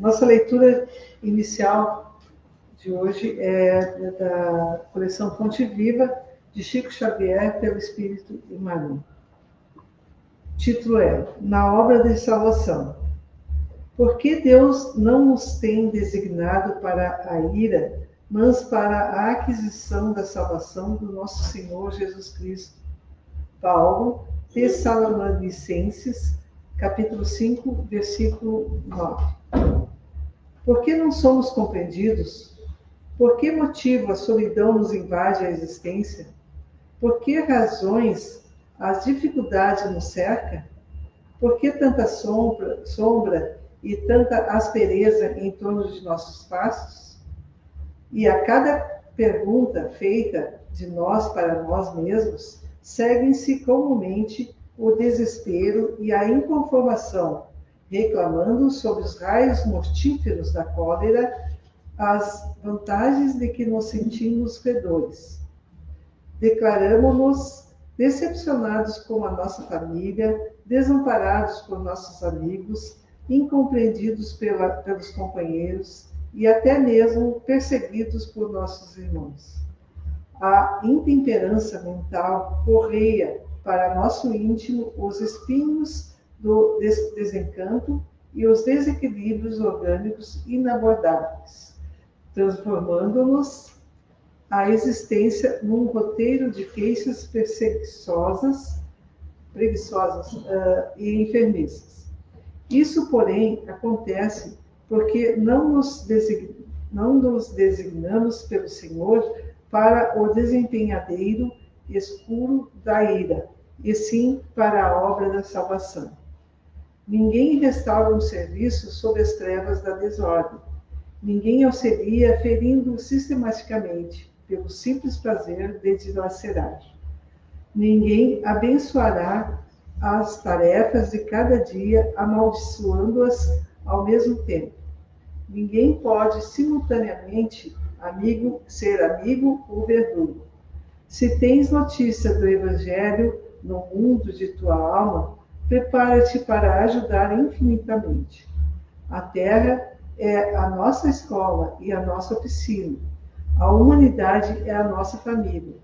Nossa leitura inicial de hoje é da coleção Fonte Viva, de Chico Xavier, pelo Espírito Emmanuel. O título é Na Obra de Salvação. Por que Deus não nos tem designado para a ira, mas para a aquisição da salvação do nosso Senhor Jesus Cristo? Paulo, Tessalonicenses, capítulo 5, versículo 9. Por que não somos compreendidos? Por que motivo a solidão nos invade a existência? Por que razões as dificuldades nos cercam? Por que tanta sombra e tanta aspereza em torno de nossos passos? E a cada pergunta feita de nós para nós mesmos, seguem-se comumente o desespero e a inconformação, reclamando sobre os raios mortíferos da cólera as vantagens de que nos sentimos credores. Declaramo-nos decepcionados com a nossa família, desamparados por nossos amigos, incompreendidos pelos companheiros e até mesmo perseguidos por nossos irmãos. A intemperança mental correia para nosso íntimo os espinhos do desencanto e os desequilíbrios orgânicos inabordáveis, transformando-nos a existência num roteiro de queixas preguiçosas e enfermiças. Isso, porém, acontece porque não nos designamos pelo Senhor para o desempenhadeiro escuro da ira, e sim para a obra da salvação. Ninguém restaura um serviço sob as trevas da desordem. Ninguém auxilia ferindo sistematicamente, pelo simples prazer de dilacerar. Ninguém abençoará as tarefas de cada dia, amaldiçoando-as ao mesmo tempo. Ninguém pode simultaneamente ser amigo ou verdugo. Se tens notícia do Evangelho no mundo de tua alma, prepara-te para ajudar infinitamente. A terra é a nossa escola e a nossa oficina. A humanidade é a nossa família.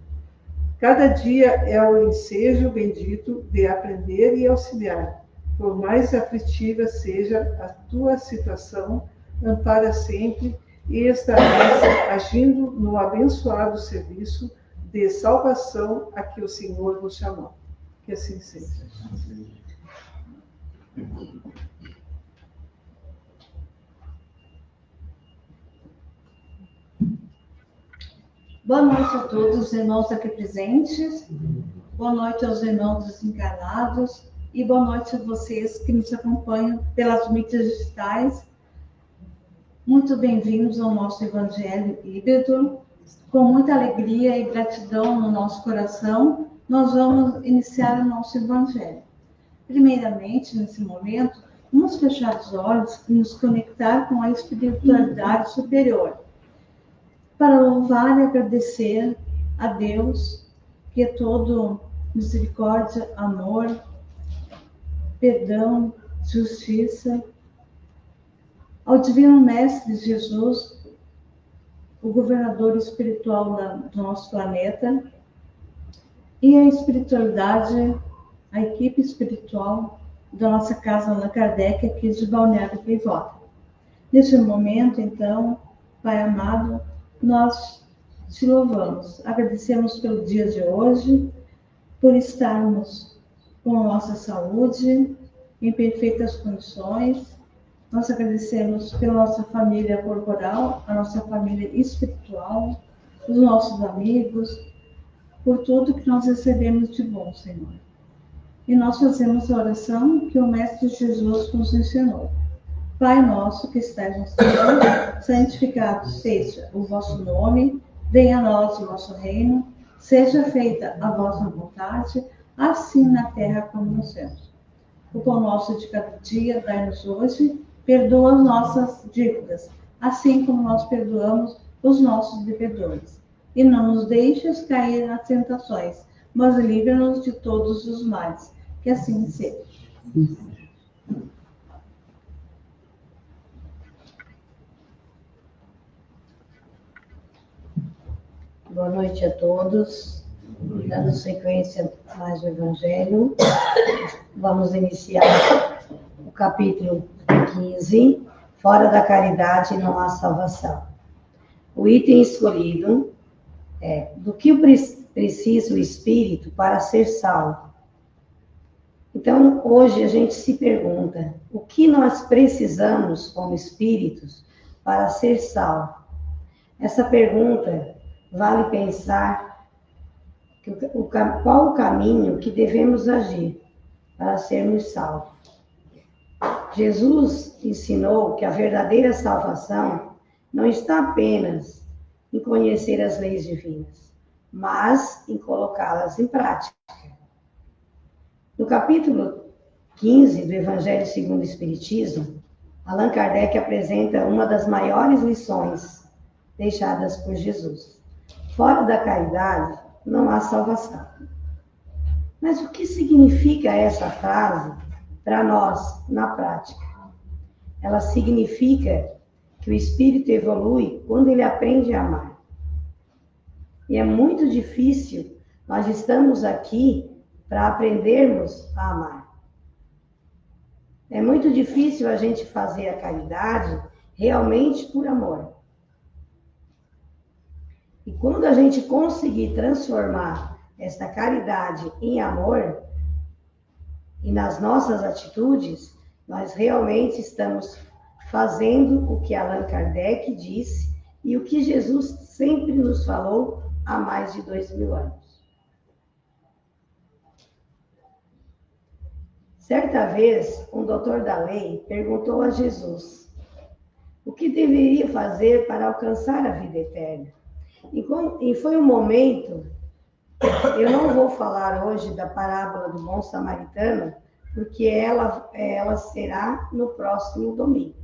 Cada dia é o ensejo bendito de aprender e auxiliar. Por mais aflitiva seja a tua situação, ampara sempre e estarás agindo no abençoado serviço de salvação a que o Senhor nos chamou. Que assim seja. Boa noite a todos os irmãos aqui presentes, boa noite aos irmãos desencarnados e boa noite a vocês que nos acompanham pelas mídias digitais. Muito bem-vindos ao nosso Evangelho híbrido. Com muita alegria e gratidão no nosso coração, nós vamos iniciar o nosso Evangelho. Primeiramente, nesse momento, vamos fechar os olhos e nos conectar com a espiritualidade superior, para louvar e agradecer a Deus, que é todo misericórdia, amor, perdão, justiça, ao Divino Mestre Jesus, o governador espiritual do nosso planeta, e a espiritualidade, a equipe espiritual da nossa casa Allan Kardec, aqui de Balneário Gaivota. Neste momento, então, Pai amado, nós te louvamos, agradecemos pelo dia de hoje, por estarmos com a nossa saúde em perfeitas condições. Nós agradecemos pela nossa família corporal, a nossa família espiritual, os nossos amigos, por tudo que nós recebemos de bom, Senhor. E nós fazemos a oração que o Mestre Jesus nos ensinou. Pai nosso que estais no céu, santificado seja o vosso nome, venha a nós o vosso reino, seja feita a vossa vontade, assim na terra como nos céus. O pão nosso de cada dia dai-nos hoje, perdoa as nossas dívidas, assim como nós perdoamos os nossos devedores. E não nos deixes cair nas tentações, mas livra-nos de todos os males. Que assim seja. Boa noite a todos. Dando sequência mais o Evangelho, vamos iniciar o capítulo 15, Fora da caridade não há salvação. O item escolhido é: do que precisa o espírito para ser salvo? Então, hoje a gente se pergunta, o que nós precisamos como espíritos para ser salvo? Essa pergunta vale pensar qual o caminho que devemos agir para sermos salvos. Jesus ensinou que a verdadeira salvação não está apenas em conhecer as leis divinas, mas em colocá-las em prática. No capítulo 15 do Evangelho segundo o Espiritismo, Allan Kardec apresenta uma das maiores lições deixadas por Jesus. Fora da caridade não há salvação. Mas o que significa essa frase para nós na prática? Ela significa que o espírito evolui quando ele aprende a amar. E é muito difícil, nós estamos aqui para aprendermos a amar. É muito difícil a gente fazer a caridade realmente por amor. E quando a gente conseguir transformar esta caridade em amor, e nas nossas atitudes, nós realmente estamos fazendo o que Allan Kardec disse e o que Jesus sempre nos falou há mais de 2000 anos. Certa vez, um doutor da lei perguntou a Jesus o que deveria fazer para alcançar a vida eterna. E foi um momento, eu não vou falar hoje da parábola do bom samaritano, porque ela será no próximo domingo.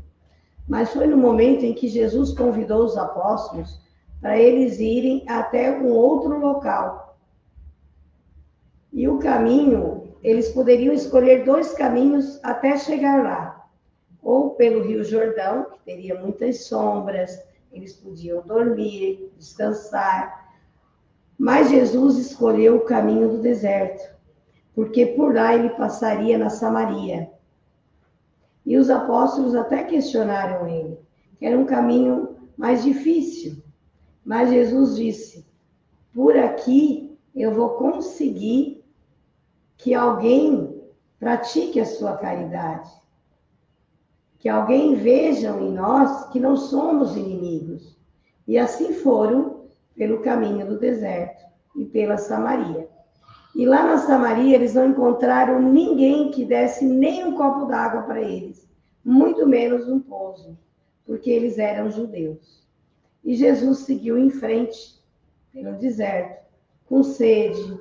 Mas foi no momento em que Jesus convidou os apóstolos para eles irem até um outro local. E o caminho, eles poderiam escolher 2 caminhos até chegar lá. Ou pelo Rio Jordão, que teria muitas sombras, eles podiam dormir, descansar. Mas Jesus escolheu o caminho do deserto, porque por lá ele passaria na Samaria. E os apóstolos até questionaram ele, que era um caminho mais difícil. Mas Jesus disse, por aqui eu vou conseguir que alguém pratique a sua caridade. Que alguém veja em nós que não somos inimigos. E assim foram pelo caminho do deserto e pela Samaria. E lá na Samaria eles não encontraram ninguém que desse nem um copo d'água para eles, muito menos um poço, porque eles eram judeus. E Jesus seguiu em frente pelo deserto, com sede,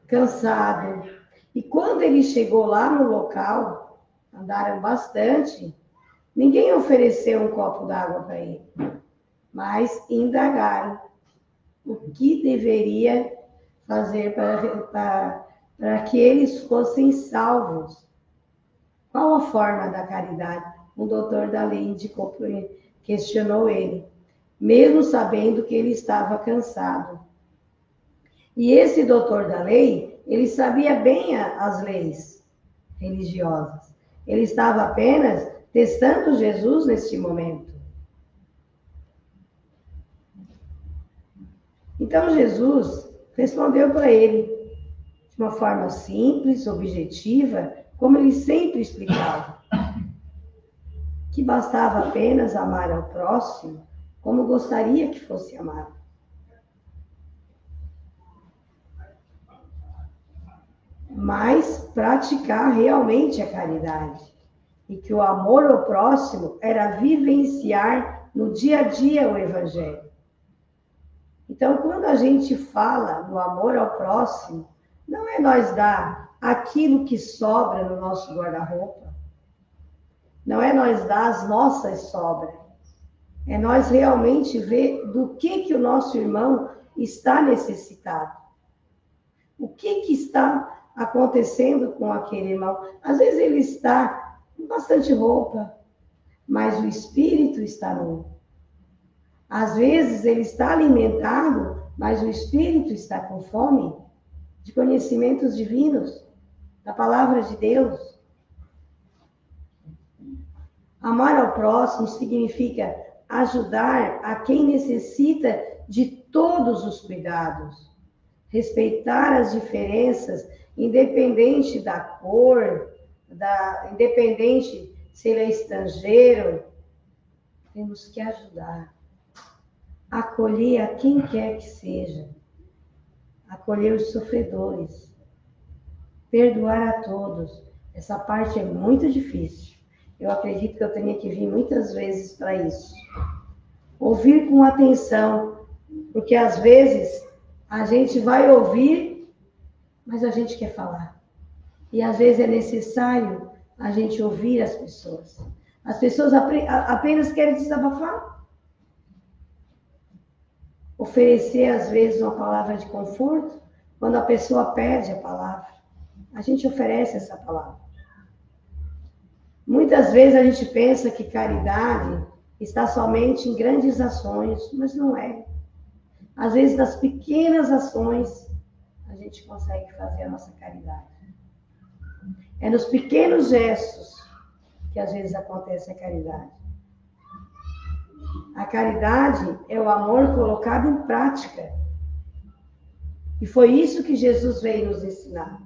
cansado. E quando ele chegou lá no local, andaram bastante, ninguém ofereceu um copo d'água para ele, mas indagaram o que deveria fazer para que eles fossem salvos. Qual a forma da caridade? Um doutor da lei questionou ele, mesmo sabendo que ele estava cansado. E esse doutor da lei, ele sabia bem as leis religiosas. Ele estava apenas testando Jesus neste momento. Então Jesus respondeu para ele de uma forma simples, objetiva, como ele sempre explicava, que bastava apenas amar ao próximo como gostaria que fosse amado. Mas praticar realmente a caridade. E que o amor ao próximo era vivenciar no dia a dia o Evangelho. Então, quando a gente fala no amor ao próximo, não é nós dar aquilo que sobra no nosso guarda-roupa. Não é nós dar as nossas sobras. É nós realmente ver do que o nosso irmão está necessitado. O que está acontecendo com aquele irmão? Às vezes ele está com bastante roupa, mas o espírito está nu. Às vezes ele está alimentado, mas o espírito está com fome de conhecimentos divinos, da palavra de Deus. Amar ao próximo significa ajudar a quem necessita de todos os cuidados, respeitar as diferenças, independente da cor, independente se ele é estrangeiro. Temos que ajudar, acolher a quem quer que seja, acolher os sofredores, perdoar a todos. Essa parte é muito difícil. Eu acredito que eu tenha que vir muitas vezes para isso. Ouvir com atenção, porque às vezes a gente vai ouvir, mas a gente quer falar. E às vezes é necessário a gente ouvir as pessoas. As pessoas apenas querem desabafar. Oferecer, às vezes, uma palavra de conforto, quando a pessoa pede a palavra. A gente oferece essa palavra. Muitas vezes a gente pensa que caridade está somente em grandes ações, mas não é. Às vezes, nas pequenas ações, a gente consegue fazer a nossa caridade. É nos pequenos gestos que às vezes acontece a caridade. A caridade é o amor colocado em prática. E foi isso que Jesus veio nos ensinar.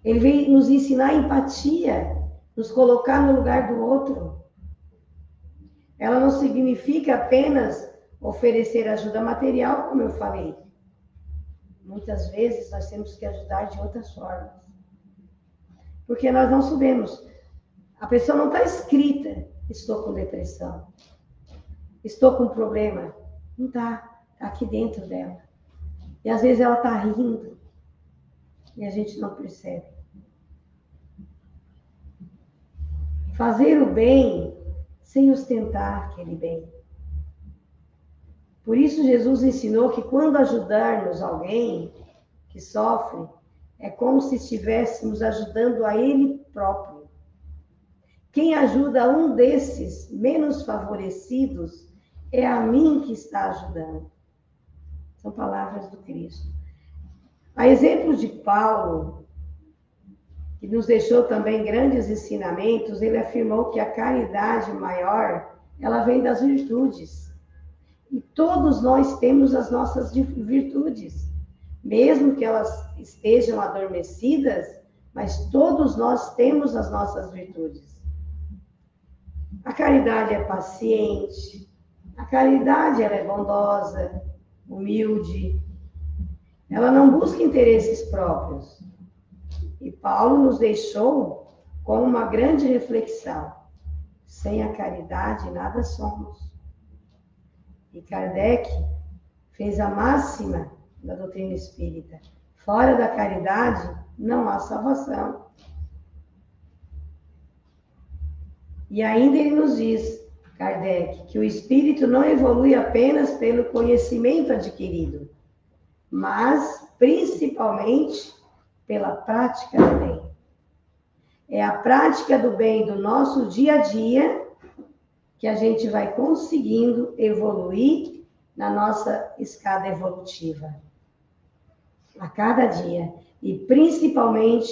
Ele veio nos ensinar empatia, nos colocar no lugar do outro. Ela não significa apenas oferecer ajuda material, como eu falei. Muitas vezes nós temos que ajudar de outras formas. Porque nós não sabemos. A pessoa não está escrita, estou com depressão, estou com problema. Não está, está aqui dentro dela. E às vezes ela está rindo e a gente não percebe. Fazer o bem sem ostentar aquele bem. Por isso Jesus ensinou que quando ajudarmos alguém que sofre, é como se estivéssemos ajudando a ele próprio. Quem ajuda um desses menos favorecidos é a mim que está ajudando. São palavras do Cristo. A exemplo de Paulo, que nos deixou também grandes ensinamentos, ele afirmou que a caridade maior, ela vem das virtudes. E todos nós temos as nossas virtudes, mesmo que elas estejam adormecidas, mas todos nós temos as nossas virtudes. A caridade é paciente, a caridade ela é bondosa, humilde, ela não busca interesses próprios. E Paulo nos deixou com uma grande reflexão. Sem a caridade, nada somos. E Kardec fez a máxima da doutrina espírita. Fora da caridade, não há salvação. E ainda ele nos diz, Kardec, que o espírito não evolui apenas pelo conhecimento adquirido, mas principalmente pela prática do bem. É a prática do bem do nosso dia a dia que a gente vai conseguindo evoluir na nossa escada evolutiva. A cada dia. E principalmente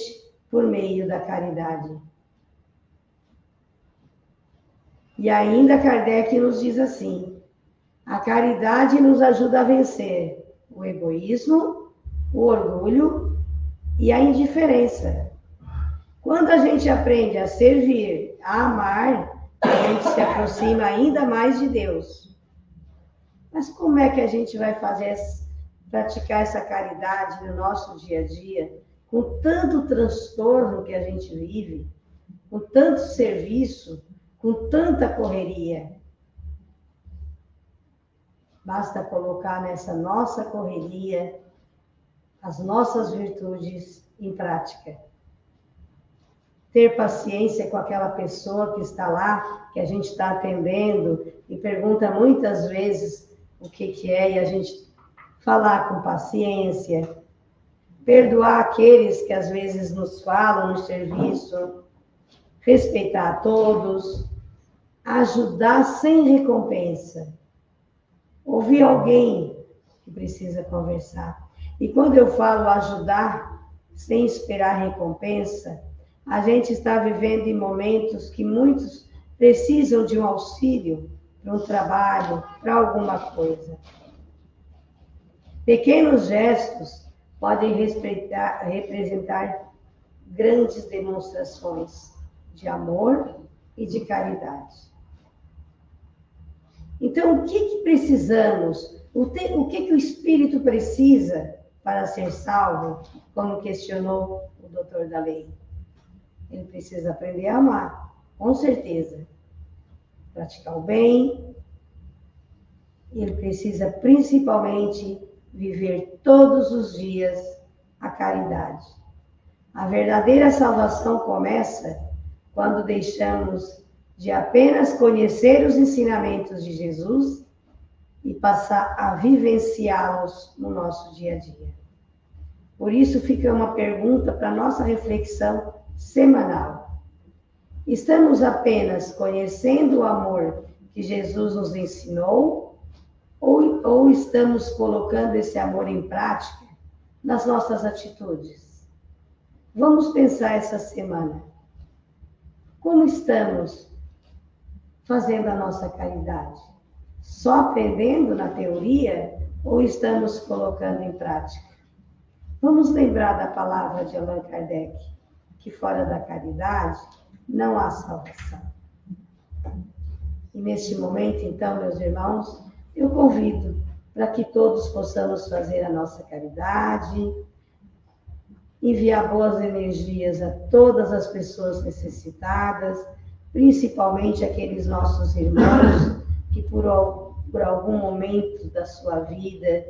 por meio da caridade. E ainda Kardec nos diz assim: a caridade nos ajuda a vencer o egoísmo, o orgulho e a indiferença. Quando a gente aprende a servir, a amar, a gente se aproxima ainda mais de Deus. Mas como é que a gente vai praticar essa caridade no nosso dia a dia, com tanto transtorno que a gente vive, com tanto serviço, com tanta correria? Basta colocar nessa nossa correria as nossas virtudes em prática. Ter paciência com aquela pessoa que está lá, que a gente está atendendo, e pergunta muitas vezes o que é, e a gente falar com paciência, perdoar aqueles que às vezes nos falam no serviço, respeitar a todos, ajudar sem recompensa. ouvir alguém que precisa conversar. E quando eu falo ajudar, sem esperar recompensa, a gente está vivendo em momentos que muitos precisam de um auxílio para um trabalho, para alguma coisa. Pequenos gestos podem representar grandes demonstrações de amor e de caridade. Então, o que precisamos? O que o Espírito precisa para ser salvo? Como questionou o doutor Dalei. Ele precisa aprender a amar, com certeza. Praticar o bem. Ele precisa, principalmente, viver todos os dias a caridade. A verdadeira salvação começa quando deixamos de apenas conhecer os ensinamentos de Jesus e passar a vivenciá-los no nosso dia a dia. Por isso fica uma pergunta para a nossa reflexão semanal. Estamos apenas conhecendo o amor que Jesus nos ensinou ou estamos colocando esse amor em prática nas nossas atitudes? Vamos pensar essa semana. Como estamos fazendo a nossa caridade? Só aprendendo na teoria ou estamos colocando em prática? Vamos lembrar da palavra de Allan Kardec, que fora da caridade não há salvação. E neste momento, então, meus irmãos, eu convido para que todos possamos fazer a nossa caridade, enviar boas energias a todas as pessoas necessitadas, principalmente aqueles nossos irmãos que por algum momento da sua vida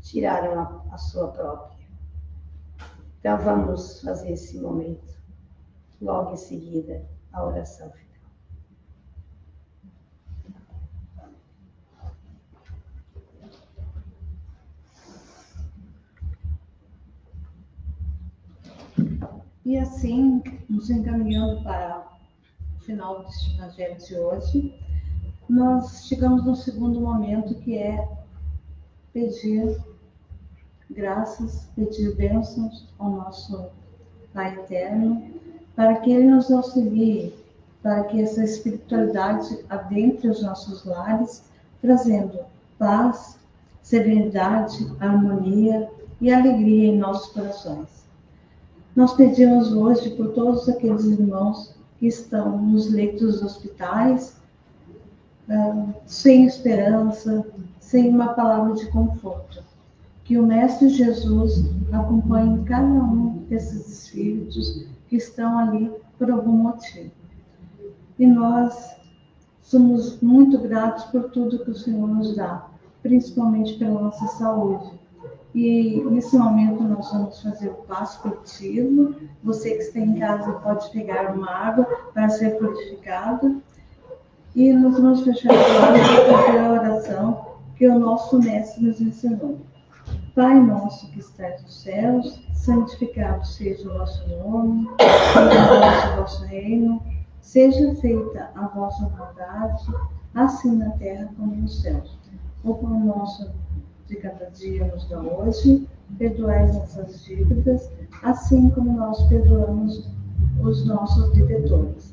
tiraram a sua própria. Então vamos fazer esse momento, logo em seguida, a oração final. E assim, nos encaminhando para o final deste evangelho de hoje, nós chegamos no segundo momento, que é pedir graças, pedir bênçãos ao nosso Pai Eterno, para que Ele nos auxilie, para que essa espiritualidade adentre os nossos lares, trazendo paz, serenidade, harmonia e alegria em nossos corações. Nós pedimos hoje por todos aqueles irmãos que estão nos leitos dos hospitais, sem esperança, sem uma palavra de conforto. Que o Mestre Jesus acompanhe cada um desses espíritos que estão ali por algum motivo. E nós somos muito gratos por tudo que o Senhor nos dá, principalmente pela nossa saúde. E nesse momento nós vamos fazer o passo coletivo. Você que está em casa pode pegar uma água para ser purificado. E nós vamos fechar os olhos para fazer a oração que o nosso Mestre nos ensinou. Pai nosso que estás nos céus, santificado seja o vosso nome, venha o vosso reino, seja feita a vossa vontade, assim na terra como nos céus. O pão nosso de cada dia nos dá hoje, perdoai nossas dívidas, assim como nós perdoamos os nossos devedores.